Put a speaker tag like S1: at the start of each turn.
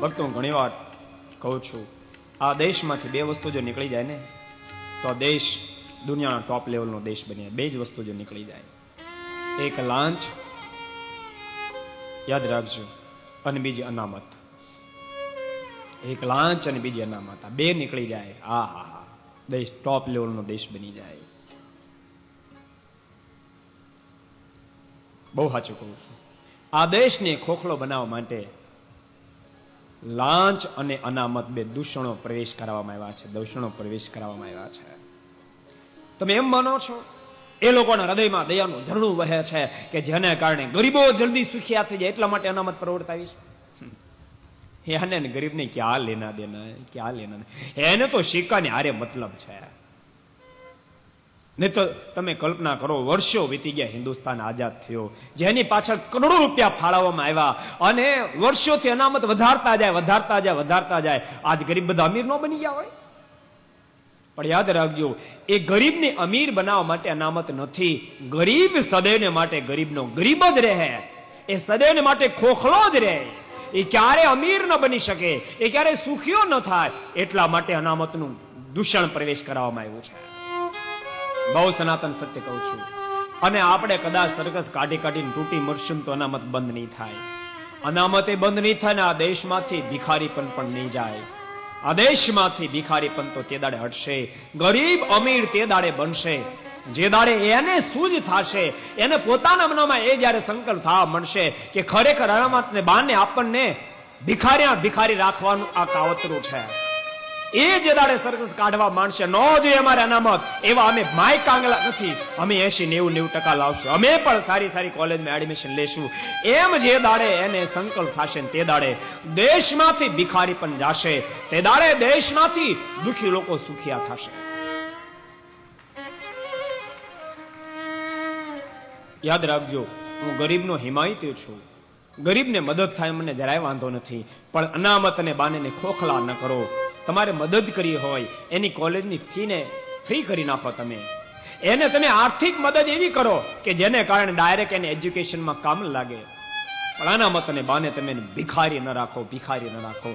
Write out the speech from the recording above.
S1: ભક્તો હું ઘણી વાર કહું છું, આ દેશમાંથી બે વસ્તુ જો નીકળી જાય ને તો દેશ દુનિયાના ટોપ લેવલનો દેશ બને. બે જ વસ્તુ જો નીકળી જાય, એક લાંચ, યાદ રાખજો, અને બીજી અનામત. એક લાંચ અને બીજી અનામત, આ બે નીકળી જાય, હા હા હા, દેશ ટોપ લેવલનો દેશ બની જાય. બહુ સાચું કહું છું. આ દેશને ખોખલો બનાવવા માટે લાંચ અને અનામત બે દૂષણો પ્રવેશ કરવામાં આવ્યા છે. દૂષણો પ્રવેશ કરવામાં આવ્યા છે. તમે એમ માનો છો એ લોકોના હૃદયમાં દયાનું ઝરણું વહે છે કે જેને કારણે ગરીબો જલ્દી સુખિયા થઈ જાય એટલા માટે અનામત પ્રવર્તાવી છે? એને ગરીબને ક્યાં લેના દેના, ક્યાં લેના? એને તો સિક્કાની હારે મતલબ છે. નહીં તો તમે કલ્પના કરો, વર્ષો વીતી ગયા, હિન્દુસ્તાન આઝાદ થયો, જેની પાછળ કરોડો રૂપિયા ફાળવવામાં આવ્યા, અને વર્ષોથી અનામત વધારતા જાય, વધારતા જાય, વધારતા જાય. આજ ગરીબ બધા અમીર ન બની ગયા હોય? પણ યાદ રાખજો, એ ગરીબને અમીર બનાવવા માટે અનામત નથી. ગરીબ સદૈવને માટે ગરીબનો ગરીબ જ રહે, એ સદૈવને માટે ખોખલો જ રહે. એ ક્યારે અમીર ન બની શકે, એ ક્યારે સુખીઓ ન થાય, એટલા માટે અનામતનું દૂષણ પ્રવેશ કરાવવામાં આવ્યું છે. બહુ સનાતન સત્ય કહું છું. અને આપણે કદાચ સરઘસ કાઢી કાઢીને તૂટી મરશું તો અનામત બંધ નહીં થાય. અનામતે બંધ નહીં થાય ને આ દેશમાંથી ભિખારીપન પણ નહીં જાય. આ દેશમાંથી ભિખારીપન તો તે દાડે હટશે. ગરીબ અમીર તે દાડે બનશે જે દાડે એને સૂઝ થશે, એને પોતાના મનમાં એ જ્યારે સંકલ્પ થવા મળશે કે ખરેખર અનામતને બાને આપણને ભિખારી રાખવાનું આ કાવતરું છે. એ જે દાડે સરઘસ કાઢવા માંડશે, ન જોઈએ અમારે અનામત, એવા અમે માય કાંગલા નથી. અમે 80-90% લાવશું, અમે પણ સારી સારી કોલેજમાં એડમિશન લેશું. એમ જે દાડે એને સંકલ્પ થશે તે દાડે દેશમાંથી ભિખારી પણ જાશે, તે દાડે દેશમાંથી દુખી લોકો સુખિયા થશે. યાદ રાખજો, હું ગરીબનો હિમાયતી છું. ગરીબને મદદ થાય મને જરાય વાંધો નથી, પણ અનામત અને બાને ખોખલા ન કરો. તમારે મદદ કરી હોય, એની કોલેજની ફીને ફ્રી કરી નાખો. એને તમે આર્થિક મદદ એવી કરો કે જેને કારણે ડાયરેક્ટ એને એજ્યુકેશનમાં કામ લાગે. પણ અનામત અને બાને તમે ભિખારી ન રાખો, ભિખારી ન રાખો.